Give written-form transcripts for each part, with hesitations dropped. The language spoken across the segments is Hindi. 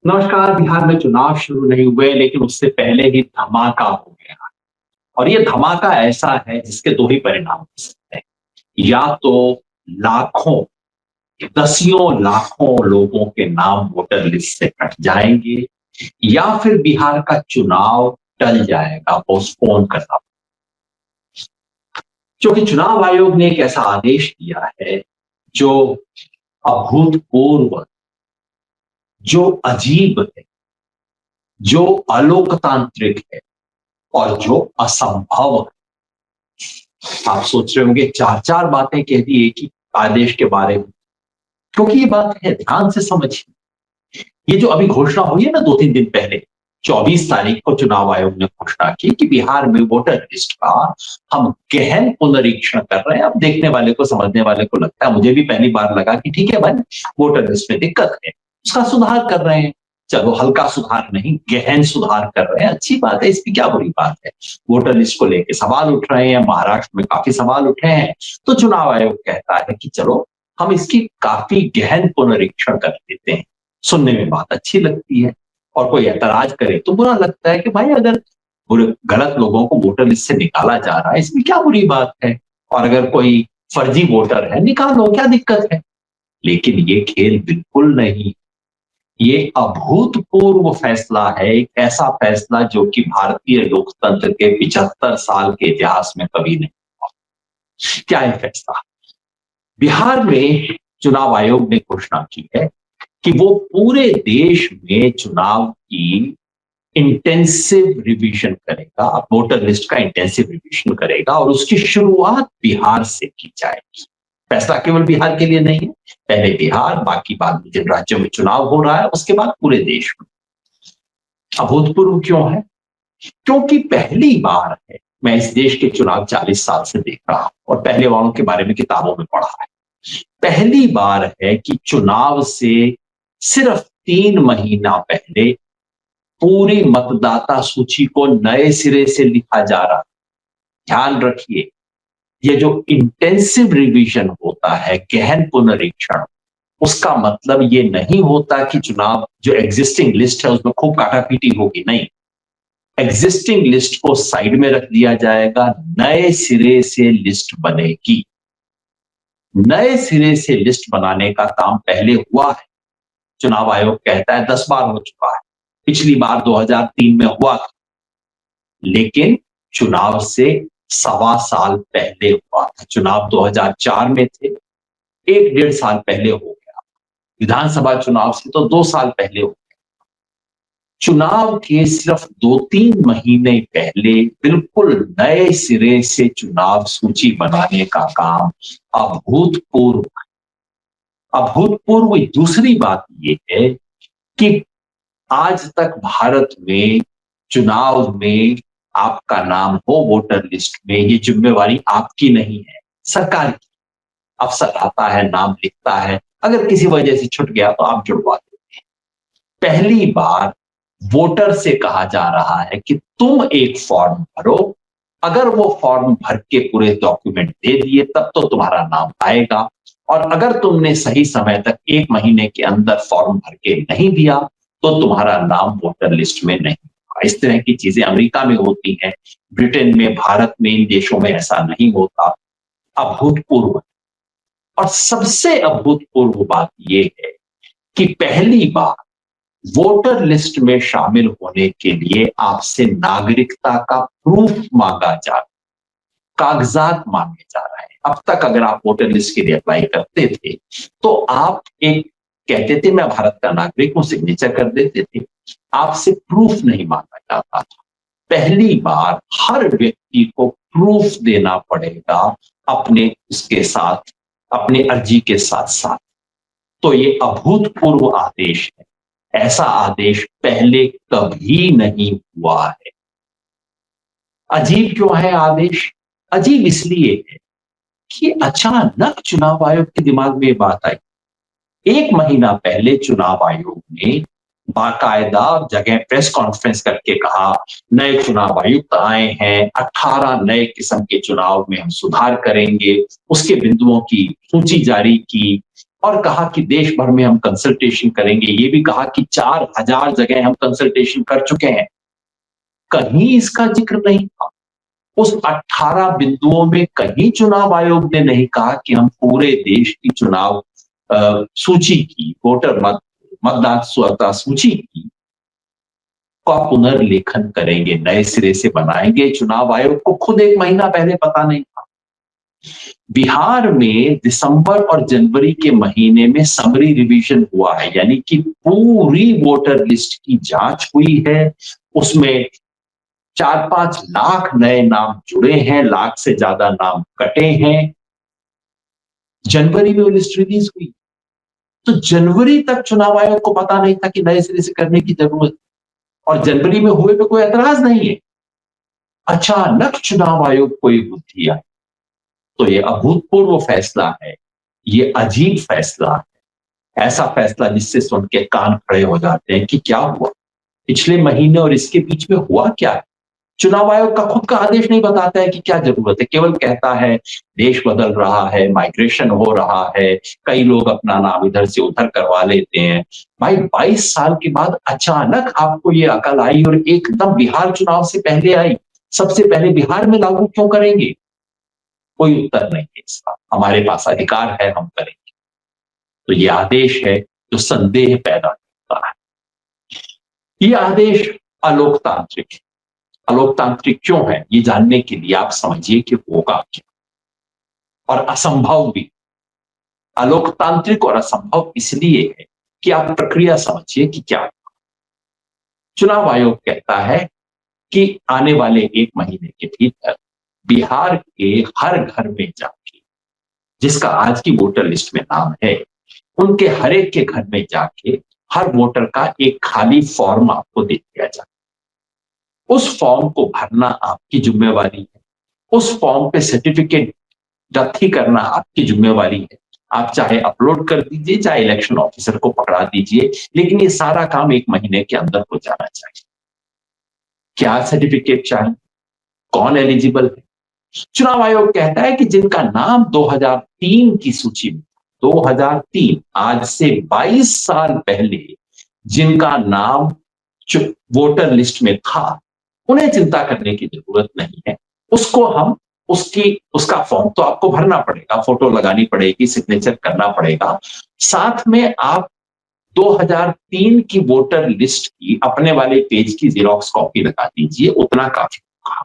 नमस्कार। बिहार में चुनाव शुरू नहीं हुए लेकिन उससे पहले ही धमाका हो गया। और ये धमाका ऐसा है जिसके दो ही परिणाम हो सकते हैं। या तो लाखों, दसियों लाखों लोगों के नाम वोटर लिस्ट से कट जाएंगे, या फिर बिहार का चुनाव टल जाएगा, पोस्टपोन करना। क्योंकि चुनाव आयोग ने एक ऐसा आदेश दिया है जो अभूतपूर्व, जो अजीब है, जो अलोकतांत्रिक है और जो असंभव है। आप सोच रहे होंगे चार चार बातें कह दी एक ही आदेश के बारे में। क्योंकि ये बात है, ध्यान से समझिए। ये जो अभी घोषणा हुई है ना 2-3 दिन पहले, 24 तारीख को चुनाव आयोग ने घोषणा की कि बिहार में वोटर लिस्ट का हम गहन पुनरीक्षण कर रहे हैं। अब देखने वाले को, समझने वाले को लगता है, मुझे भी पहली बार लगा कि ठीक है भाई, वोटर लिस्ट में दिक्कत है, उसका सुधार कर रहे हैं। चलो, हल्का सुधार नहीं, गहन सुधार कर रहे हैं, अच्छी बात है, इसकी क्या बुरी बात है। वोटर लिस्ट को लेकर सवाल उठ रहे हैं, महाराष्ट्र में काफी सवाल उठे हैं, तो चुनाव आयोग कहता है कि चलो हम इसकी काफी गहन पुनरीक्षण कर देते हैं। सुनने में बात अच्छी लगती है, और कोई ऐतराज करे तो बुरा लगता है कि भाई अगर गलत लोगों को वोटर लिस्ट से निकाला जा रहा है, इसमें क्या बुरी बात है। और अगर कोई फर्जी वोटर है, निकालो, क्या दिक्कत है। लेकिन ये खेल बिल्कुल नहीं। ये अभूतपूर्व फैसला है, एक ऐसा फैसला जो कि भारतीय लोकतंत्र के 75 साल के इतिहास में कभी नहीं हुआ। क्या है फैसला? बिहार में चुनाव आयोग ने घोषणा की है कि वो पूरे देश में चुनाव की इंटेंसिव रिवीजन करेगा, वोटर लिस्ट का इंटेंसिव रिवीजन करेगा, और उसकी शुरुआत बिहार से की जाएगी। फैसला केवल बिहार के लिए नहीं है, पहले बिहार, बाकी बाद में जिन राज्यों में चुनाव हो रहा है उसके बाद पूरे देश में। अभूतपूर्व क्यों है? क्योंकि पहली बार है, मैं इस देश के चुनाव 40 साल से देख रहा हूं और पहले वालों के बारे में किताबों में पढ़ा है। पहली बार है कि चुनाव से सिर्फ 3 महीना पहले पूरी मतदाता सूची को नए सिरे से लिखा जा रहा है। ध्यान रखिए, ये जो इंटेंसिव रिवीजन होता है, गहन पुनरीक्षण, उसका मतलब ये नहीं होता कि चुनाव जो एग्जिस्टिंग लिस्ट है उसमें खूब काटापीटी होगी, नहीं। एग्जिस्टिंग लिस्ट को साइड में रख दिया जाएगा, नए सिरे से लिस्ट बनेगी। नए सिरे से लिस्ट बनाने का काम पहले हुआ है। चुनाव आयोग कहता है 10 बार हो चुका है। पिछली बार 2003 में हुआ था, लेकिन चुनाव से 1.25 साल पहले हुआ था। चुनाव 2004 में थे, 1-1.5 साल पहले हो गया। विधानसभा चुनाव से तो 2 साल पहले हो गया। चुनाव के सिर्फ 2-3 महीने पहले बिल्कुल नए सिरे से चुनाव सूची बनाने का काम अभूतपूर्व। अभूतपूर्व दूसरी बात यह है कि आज तक भारत में चुनाव में आपका नाम हो वोटर लिस्ट में, ये जिम्मेवारी आपकी नहीं है, सरकार की। अफसर आता है, नाम लिखता है, अगर किसी वजह से छूट गया तो आप जुड़वा देते हैं। पहली बार वोटर से कहा जा रहा है कि तुम एक फॉर्म भरो, अगर वो फॉर्म भर के पूरे डॉक्यूमेंट दे दिए तब तो तुम्हारा नाम आएगा, और अगर तुमने सही समय तक 1 महीने के अंदर फॉर्म भर के नहीं दिया तो तुम्हारा नाम वोटर लिस्ट में नहीं होगा। इस तरह की चीजें अमेरिका में होती हैं, ब्रिटेन में, भारत में, इन देशों में ऐसा नहीं होता। अभूतपूर्व। और सबसे अभूतपूर्व बात यह है कि पहली बार वोटर लिस्ट में शामिल होने के लिए आपसे नागरिकता का प्रूफ मांगा जा रहा है, कागजात मांगे जा रहे हैं। अब तक अगर आप वोटर लिस्ट के लिए अप्लाई करते थे तो आप एक कहते थे मैं भारत का नागरिक हूं, सिग्नेचर कर देते थे, आपसे प्रूफ नहीं मांगा जाता था। पहली बार हर व्यक्ति को प्रूफ देना पड़ेगा अपने उसके साथ, अपनी अर्जी के साथ साथ। तो ये अभूतपूर्व आदेश है, ऐसा आदेश पहले कभी नहीं हुआ है। अजीब क्यों है आदेश? अजीब इसलिए है कि अचानक चुनाव आयोग के दिमाग में बात आई। 1 महीना पहले चुनाव आयोग ने बाकायदा जगह प्रेस कॉन्फ्रेंस करके कहा, नए चुनाव आयुक्त आए हैं, 18 नए किस्म के चुनाव में हम सुधार करेंगे, उसके बिंदुओं की सूची जारी की, और कहा कि देश भर में हम कंसल्टेशन करेंगे। ये भी कहा कि 4000 जगह हम कंसल्टेशन कर चुके हैं। कहीं इसका जिक्र नहीं था। उस 18 बिंदुओं में कहीं चुनाव आयोग ने नहीं कहा कि हम पूरे देश की चुनाव सूची की, वोटर मतदाता सूची की का पुनर्लेखन करेंगे, नए सिरे से बनाएंगे। चुनाव आयोग को खुद 1 महीना पहले पता नहीं था। बिहार में दिसंबर और जनवरी के महीने में समरी रिवीजन हुआ है, यानी कि पूरी वोटर लिस्ट की जांच हुई है। उसमें 4-5 लाख नए नाम जुड़े हैं, लाख से ज्यादा नाम कटे हैं। जनवरी में वो लिस्ट रिलीज हुई, तो जनवरी तक चुनाव आयोग को पता नहीं था कि नए सिरे से करने की जरूरत, और जनवरी में हुए पे कोई ऐतराज नहीं है। अचानक चुनाव आयोग को ये बुद्धि आई, तो ये अभूतपूर्व फैसला है, ये अजीब फैसला है। ऐसा फैसला जिससे सुन के कान खड़े हो जाते हैं कि क्या हुआ पिछले महीने और इसके बीच में हुआ क्या है। चुनाव आयोग का खुद का आदेश नहीं बताता है कि क्या जरूरत है, केवल कहता है देश बदल रहा है, माइग्रेशन हो रहा है, कई लोग अपना नाम इधर से उधर करवा लेते हैं। भाई 22 साल के बाद अचानक आपको ये अकल आई और एकदम बिहार चुनाव से पहले आई। सबसे पहले बिहार में लागू क्यों करेंगे? कोई उत्तर नहीं है इसका। हमारे पास अधिकार है, हम करेंगे। तो ये आदेश है जो संदेह पैदा करता है। ये आदेश अलोकतांत्रिक है। अलोकतांत्रिक क्यों है, ये जानने के लिए आप समझिए कि होगा क्या, और असंभव भी। अलोकतांत्रिक और असंभव इसलिए है कि आप प्रक्रिया समझिए कि क्या होगा। चुनाव आयोग कहता है कि आने वाले 1 महीने के भीतर बिहार के हर घर में जाके, जिसका आज की वोटर लिस्ट में नाम है, उनके हर एक के घर में जाके हर वोटर का एक खाली फॉर्म आपको दे दिया जाए। उस फॉर्म को भरना आपकी जिम्मेवारी है। उस फॉर्म पे सर्टिफिकेट जब्ती करना आपकी जिम्मेवारी है। आप चाहे अपलोड कर दीजिए, चाहे इलेक्शन ऑफिसर को पकड़ा दीजिए, लेकिन ये सारा काम 1 महीने के अंदर हो जाना चाहिए। क्या सर्टिफिकेट चाहिए, कौन एलिजिबल है? चुनाव आयोग कहता है कि जिनका नाम 2003 की सूची में, 2003 आज से 22 साल पहले जिनका नाम वोटर लिस्ट में था, उन्हें चिंता करने की जरूरत नहीं है। उसको हम उसका फॉर्म तो आपको भरना पड़ेगा, फोटो लगानी पड़ेगी, सिग्नेचर करना पड़ेगा। साथ में आप 2003 की वोटर लिस्ट की अपने वाले पेज की जेरॉक्स कॉपी लगा दीजिए, उतना काफी होगा।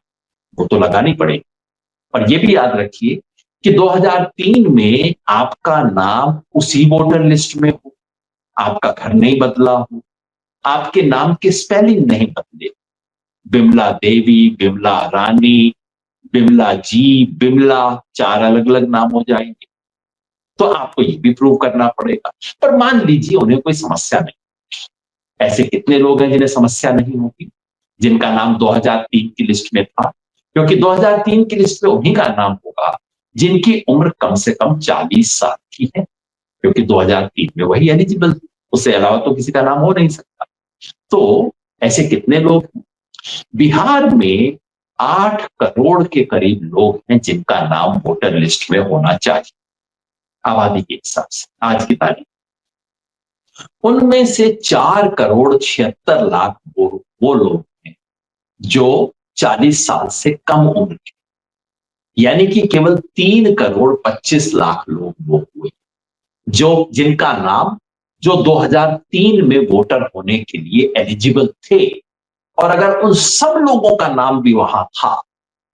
वो तो लगानी पड़ेगी। और ये भी याद रखिए कि 2003 में आपका नाम उसी वोटर लिस्ट में हो, आपका घर नहीं बदला हो, आपके नाम के स्पेलिंग नहीं बदले, बिमला देवी, बिमला रानी, बिमला जी, बिमला 4 अलग अलग नाम हो जाएंगे, तो आपको ये भी प्रूव करना पड़ेगा। पर मान लीजिए उन्हें कोई समस्या नहीं। ऐसे कितने लोग हैं जिन्हें समस्या नहीं होगी, जिनका नाम 2003 की लिस्ट में था? क्योंकि 2003 की लिस्ट में उन्हीं का नाम होगा जिनकी उम्र कम से कम 40 साल की है, क्योंकि 2003 में वही एलिजिबल, उससे अलावा तो किसी का नाम हो नहीं सकता। तो ऐसे कितने लोग हैं? बिहार में 8 करोड़ के करीब लोग हैं जिनका नाम वोटर लिस्ट में होना चाहिए, आबादी के हिसाब से आज की तारीख। उनमें से 4 करोड़ 76 लाख वो लोग हैं जो 40 साल से कम उम्र के, यानी कि केवल 3 करोड़ 25 लाख लोग वो हुए जो जिनका नाम जो 2003 में वोटर होने के लिए एलिजिबल थे। और अगर उन सब लोगों का नाम भी वहां था,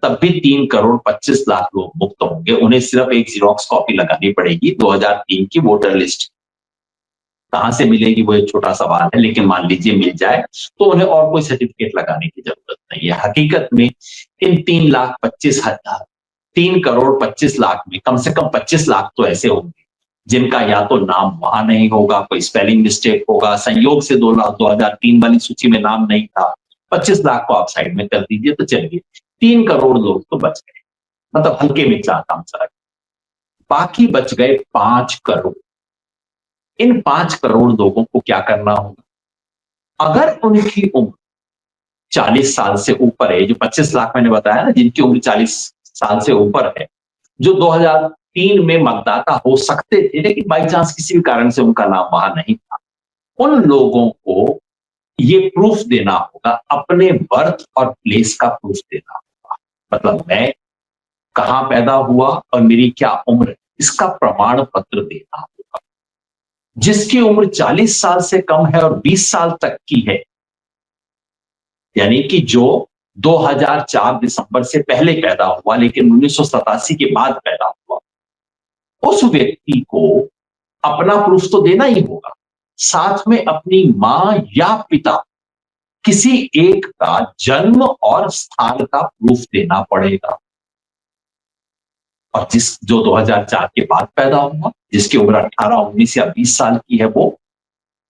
तब भी 3 करोड़ 25 लाख लोग मुक्त होंगे। उन्हें सिर्फ एक जीरोक्स कॉपी लगानी पड़ेगी 2003 की वोटर लिस्ट। कहां से मिलेगी वो एक छोटा सवाल है, लेकिन मान लीजिए मिल जाए तो उन्हें और कोई सर्टिफिकेट लगाने की जरूरत नहीं है। हकीकत में इन 3 करोड़ 25 लाख में कम से कम 25 लाख तो ऐसे होंगे जिनका या तो नाम वहां नहीं होगा, कोई स्पेलिंग मिस्टेक होगा, संयोग से 2 लाख 2003 वाली सूची में नाम नहीं था। 25 लाख को आप साइड में कर दीजिए तो चलिए 3 करोड़ लोग तो बच गए, मतलब हल्के में काम चला। बाकी बच गए 5 करोड़। इन 5 करोड़ लोगों को क्या करना होगा? अगर उनकी उम्र 40 साल से ऊपर है, जो 25 लाख मैंने बताया ना जिनकी उम्र 40 साल से ऊपर है, जो 2003 में मतदाता हो सकते थे, लेकिन बाई चांस किसी भी कारण से उनका नाम वहां नहीं था, उन लोगों को ये प्रूफ देना होगा, अपने बर्थ और प्लेस का प्रूफ देना होगा। मतलब मैं कहां पैदा हुआ और मेरी क्या उम्र है, इसका प्रमाण पत्र देना होगा। जिसकी उम्र 40 साल से कम है और 20 साल तक की है, यानी कि जो 2004 दिसंबर से पहले पैदा हुआ लेकिन 1987 के बाद पैदा हुआ, उस व्यक्ति को अपना प्रूफ तो देना ही होगा, साथ में अपनी मां या पिता किसी एक का जन्म और स्थान का प्रूफ देना पड़ेगा। और जो 2004 के बाद पैदा हुआ, जिसकी उम्र 18, 19 या 20 साल की है, वो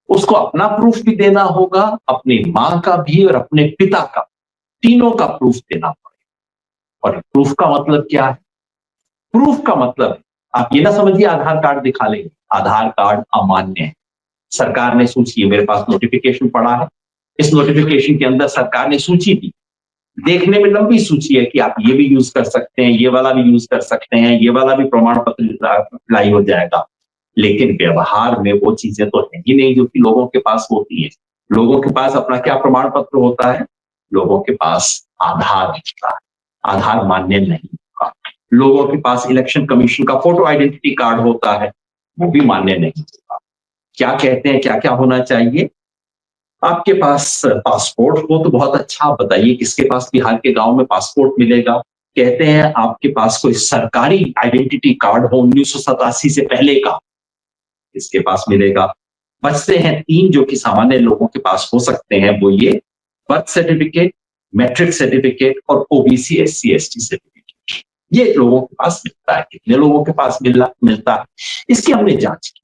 उसको अपना प्रूफ भी देना होगा, अपनी मां का भी और अपने पिता का, तीनों का प्रूफ देना पड़ेगा। और प्रूफ का मतलब क्या है? प्रूफ का मतलब आप ये ना समझिए आधार कार्ड दिखा लेंगे, आधार कार्ड अमान्य है। सरकार ने सूची, मेरे पास नोटिफिकेशन पड़ा है, इस नोटिफिकेशन के अंदर सरकार ने सूची दी, देखने में लंबी सूची है कि आप ये भी यूज कर सकते हैं, ये वाला भी यूज कर सकते हैं, ये वाला भी प्रमाण पत्र अप्लाई हो जाएगा, लेकिन व्यवहार में वो चीजें तो है ही नहीं जो कि लोगों के पास होती है। लोगों के पास अपना क्या प्रमाण पत्र होता है? लोगों के पास आधार होता है, आधार मान्य नहीं होगा। लोगों के पास इलेक्शन कमीशन का फोटो आइडेंटिटी कार्ड होता है, वो भी मान्य नहीं होगा। क्या कहते हैं, क्या क्या होना चाहिए? आपके पास पासपोर्ट हो तो बहुत अच्छा, बताइए किसके पास बिहार के गांव में पासपोर्ट मिलेगा? कहते हैं आपके पास कोई सरकारी आइडेंटिटी कार्ड हो 1987 से पहले का, किसके पास मिलेगा? बचते हैं 3 जो कि सामान्य लोगों के पास हो सकते हैं, वो ये बर्थ सर्टिफिकेट, मैट्रिक सर्टिफिकेट और ओबीसी SC ST सर्टिफिकेट। ये लोगों के पास मिलता है। कितने लोगों के पास मिलता है, इसकी हमने जांच की।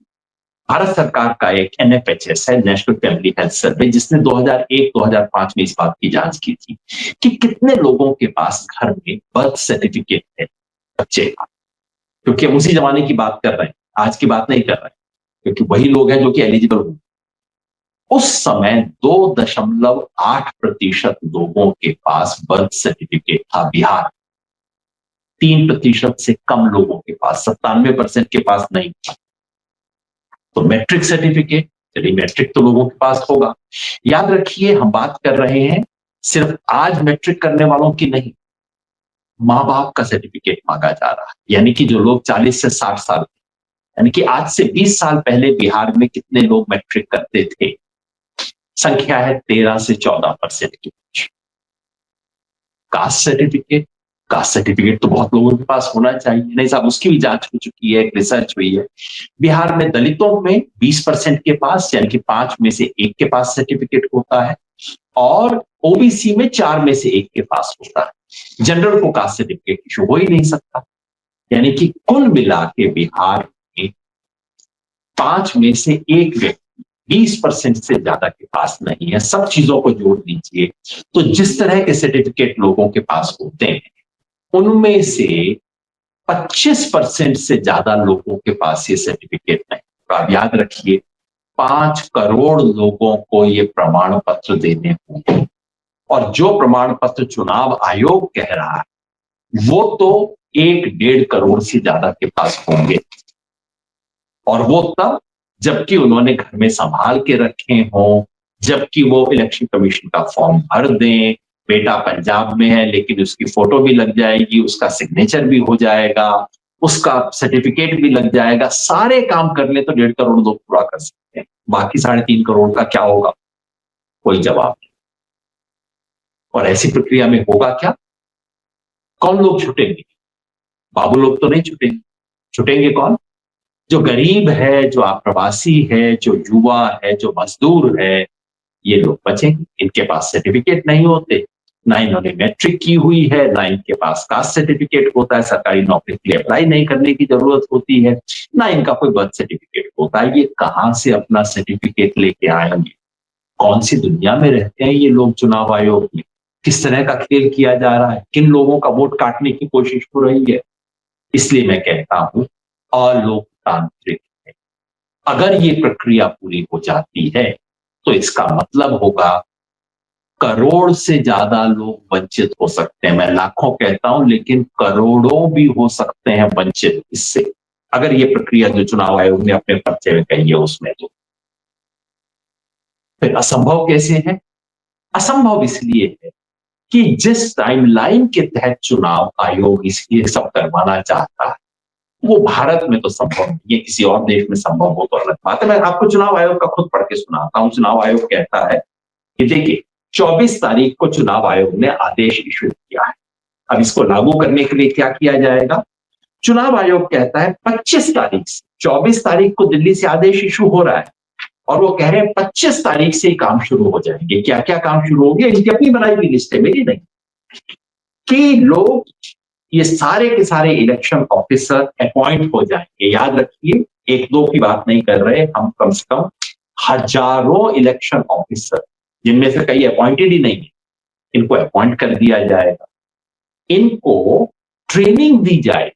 भारत सरकार का एक NFHS है, नेशनल फैमिली हेल्थ सर्वे, जिसने 2001-2005 में इस बात की जांच की थी कि कितने लोगों के पास घर में बर्थ सर्टिफिकेट है बच्चे का। क्योंकि हम उसी जमाने की बात कर रहे हैं, आज की बात नहीं कर रहे हैं, क्योंकि वही लोग हैं जो कि एलिजिबल होंगे। उस समय 2.8% लोगों के पास बर्थ सर्टिफिकेट था बिहार, 3% से कम लोगों के पास, 97% के पास नहीं था। तो मैट्रिक सर्टिफिकेट, चलिए मैट्रिक तो लोगों के पास होगा। याद रखिए हम बात कर रहे हैं सिर्फ आज मैट्रिक करने वालों की नहीं, मां बाप का सर्टिफिकेट मांगा जा रहा है। यानी कि जो लोग 40 से 60 साल, यानी कि आज से 20 साल पहले बिहार में कितने लोग मैट्रिक करते थे? संख्या है 13 से 14% के बीच। कास्ट सर्टिफिकेट, कास्ट सर्टिफिकेट तो बहुत लोगों के पास होना चाहिए, नहीं साहब, उसकी भी जांच हो चुकी है, रिसर्च हुई है। बिहार में दलितों में 20% के पास, यानी कि 5 में से 1 के पास सर्टिफिकेट होता है, और ओबीसी में 4 में से 1 के पास होता है। जनरल को कास्ट सर्टिफिकेट इशू हो ही नहीं सकता। यानी कि कुल मिला के बिहार में 5 में से 1 व्यक्ति 20% से ज्यादा के पास नहीं है। सब चीजों को जोड़ दीजिए तो जिस तरह के सर्टिफिकेट लोगों के पास होते हैं, उनमें से 25% से ज्यादा लोगों के पास ये सर्टिफिकेट नहीं। तो आप याद रखिए 5 करोड़ लोगों को ये प्रमाण पत्र देने होंगे, और जो प्रमाण पत्र चुनाव आयोग कह रहा है वो तो 1-1.5 करोड़ से ज्यादा के पास होंगे, और वो तब जबकि उन्होंने घर में संभाल के रखे हों, जबकि वो इलेक्शन कमीशन का फॉर्म भर दें, बेटा पंजाब में है लेकिन उसकी फोटो भी लग जाएगी, उसका सिग्नेचर भी हो जाएगा, उसका सर्टिफिकेट भी लग जाएगा, सारे काम कर ले तो 1.5 करोड़ लोग पूरा कर सकते हैं। बाकी 3.5 करोड़ का क्या होगा? कोई जवाब नहीं। और ऐसी प्रक्रिया में होगा क्या? कौन लोग छूटेंगे? बाबू लोग तो नहीं छूटेंगे। छूटेंगे कौन? जो गरीब है, जो अप्रवासी है, जो युवा है, जो मजदूर है, ये लोग बचेंगे। इनके पास सर्टिफिकेट नहीं होते, ना इन्होंने मैट्रिक की हुई है, ना इनके पास कास्ट सर्टिफिकेट होता है, सरकारी नौकरी के लिए अप्लाई नहीं करने की जरूरत होती है, ना इनका कोई बर्थ सर्टिफिकेट होता है। ये कहां से अपना सर्टिफिकेट लेके आएंगे? कौन सी दुनिया में रहते हैं ये लोग चुनाव आयोग में? किस तरह का खेल किया जा रहा है? किन लोगों का वोट काटने की कोशिश हो रही है? इसलिए मैं कहता हूं अलोकतांत्रिक है। अगर ये प्रक्रिया पूरी हो जाती है तो इसका मतलब होगा करोड़ से ज्यादा लोग वंचित हो सकते हैं। मैं लाखों कहता हूं, लेकिन करोड़ों भी हो सकते हैं वंचित इससे, अगर ये प्रक्रिया जो चुनाव आयोग ने अपने पर्चे में कही है उसमें। तो फिर असंभव कैसे है? असंभव इसलिए है कि जिस टाइमलाइन के तहत चुनाव आयोग ये सब करवाना चाहता है, वो भारत में तो संभव नहीं है, किसी और देश में संभव हो तो अलग बात है। मैं आपको चुनाव आयोग का खुद पढ़ के सुनाता हूं। चुनाव आयोग कहता है कि देखिए, 24 तारीख को चुनाव आयोग ने आदेश इशू किया है। अब इसको लागू करने के लिए क्या किया जाएगा? चुनाव आयोग कहता है 25 तारीख से, 24 तारीख को दिल्ली से आदेश इशू हो रहा है और वो कह रहे हैं 25 तारीख से ही काम शुरू हो जाएंगे। क्या क्या काम शुरू होंगे, इनकी अपनी बनाई हुई लिस्ट है, मेरी नहीं, कि लोग ये सारे के सारे इलेक्शन ऑफिसर अपॉइंट हो जाएंगे। याद रखिए, एक दो की बात नहीं कर रहे हम, कम से कम हजारों इलेक्शन ऑफिसर, जिनमें से कई अपॉइंटेड ही नहीं है, इनको अपॉइंट कर दिया जाएगा। इनको ट्रेनिंग दी जाएगी।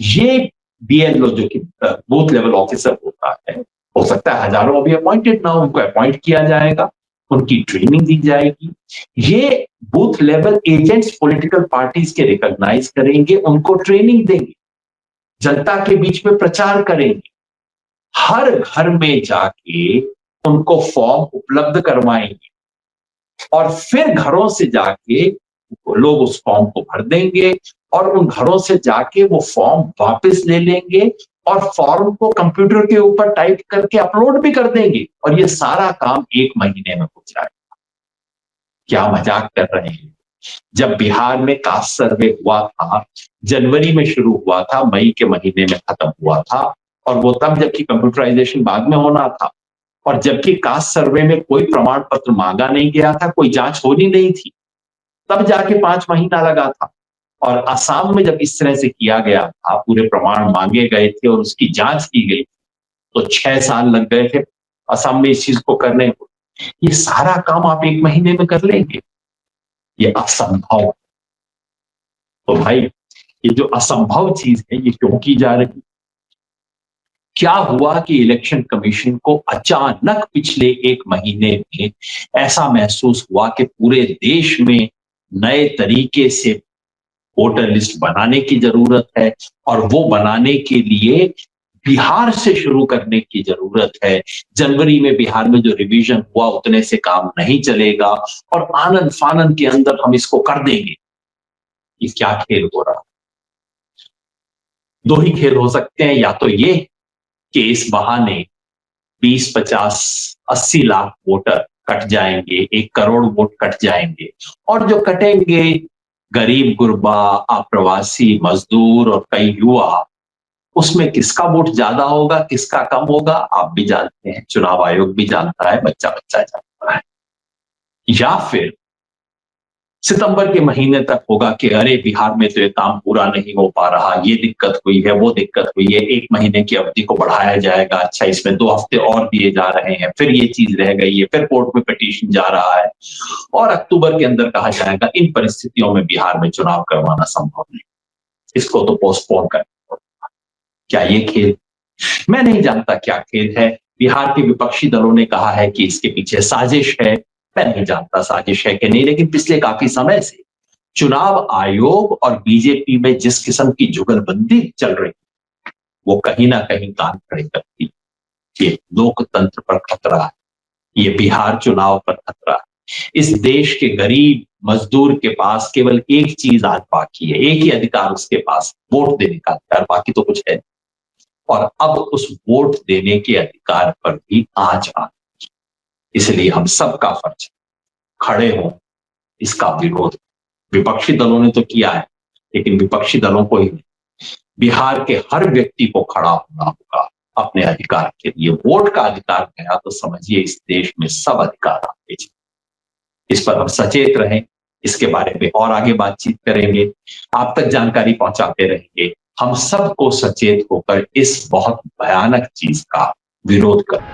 ये बीएलओ जो कि बूथ लेवल ऑफिसर होता है, हो सकता है हजारों अभी अपॉइंटेड ना हो, उनको अपॉइंट किया जाएगा, उनकी ट्रेनिंग दी जाएगी। ये booth level agents political parties के रिकॉग्नाइज करेंगे, उनको ट्रेनिंग देंगे, जनता के बीच में प्रचार करेंगे, हर घर में जाके उनको फॉर्म उपलब्ध करवाएंगे और फिर घरों से जाके लोग उस फॉर्म को भर देंगे और उन घरों से जाके वो फॉर्म वापस ले लेंगे और फॉर्म को कंप्यूटर के ऊपर टाइप करके अपलोड भी कर देंगे और ये सारा काम 1 महीने में हो जाएगा। क्या मजाक कर रहे हैं? जब बिहार में कास्ट सर्वे हुआ था, जनवरी में शुरू हुआ था, मई के महीने में खत्म हुआ था, और वो तब जबकि कंप्यूटराइजेशन बाद में होना था और जबकि कास्ट सर्वे में कोई प्रमाण पत्र मांगा नहीं गया था, कोई जांच होनी नहीं थी, तब जाके 5 महीना लगा था। और असम में जब इस तरह से किया गया था, पूरे प्रमाण मांगे गए थे और उसकी जांच की गई, तो 6 साल लग गए थे असम में इस चीज को करने को। ये सारा काम आप 1 महीने में कर लेंगे? ये असंभव। तो भाई, ये जो असंभव चीज है, ये क्यों की जा रही? क्या हुआ कि इलेक्शन कमीशन को अचानक पिछले 1 महीने में ऐसा महसूस हुआ कि पूरे देश में नए तरीके से वोटर लिस्ट बनाने की जरूरत है और वो बनाने के लिए बिहार से शुरू करने की जरूरत है। जनवरी में बिहार में जो रिवीजन हुआ उतने से काम नहीं चलेगा और आनंद फानंद के अंदर हम इसको कर देंगे। ये क्या खेल हो रहा? दो ही खेल हो सकते हैं, या तो ये कि इस बहाने 20, 50, 80 लाख वोटर कट जाएंगे, 1 करोड़ वोट कट जाएंगे, और जो कटेंगे गरीब गुरबा, अप्रवासी मजदूर और कई युवा, उसमें किसका वोट ज्यादा होगा, किसका कम होगा, आप भी जानते हैं, चुनाव आयोग भी जानता है, बच्चा बच्चा जानता है। या फिर सितंबर के महीने तक होगा कि अरे बिहार में तो ये काम पूरा नहीं हो पा रहा, ये दिक्कत हुई है, वो दिक्कत हुई है, 1 महीने की अवधि को बढ़ाया जाएगा, अच्छा इसमें 2 हफ्ते और दिए जा रहे हैं, फिर ये चीज रह गई है, फिर कोर्ट में पिटीशन जा रहा है और अक्टूबर के अंदर कहा जाएगा इन परिस्थितियों में बिहार में चुनाव करवाना संभव नहीं, इसको तो पोस्टपोन करना पड़ेगा। क्या ये खेल? मैं नहीं जानता क्या खेल है। बिहार के विपक्षी दलों ने कहा है कि इसके पीछे साजिश है। मैं नहीं जानता साजिश है कि नहीं, लेकिन पिछले काफी समय से चुनाव आयोग और बीजेपी में जिस किस्म की जुगलबंदी चल रही, वो कहीं ना कहीं कान खड़े करती। ये लोकतंत्र पर खतरा है, ये बिहार चुनाव पर खतरा है। इस देश के गरीब मजदूर के पास केवल एक चीज आज बाकी है, एक ही अधिकार उसके पास, वोट देने का अधिकार, बाकी तो कुछ है। और अब उस वोट देने के अधिकार पर भी आंच आ, इसलिए हम सबका फर्ज खड़े हों, इसका विरोध। विपक्षी दलों ने तो किया है, लेकिन विपक्षी दलों को ही बिहार के हर व्यक्ति को खड़ा होना होगा अपने अधिकार के लिए। वोट का अधिकार गया तो समझिए इस देश में सब अधिकार आते। इस पर हम सचेत रहें, इसके बारे में और आगे बातचीत करेंगे, आप तक जानकारी पहुंचाते रहेंगे। हम सबको सचेत होकर इस बहुत भयानक चीज का विरोध करें।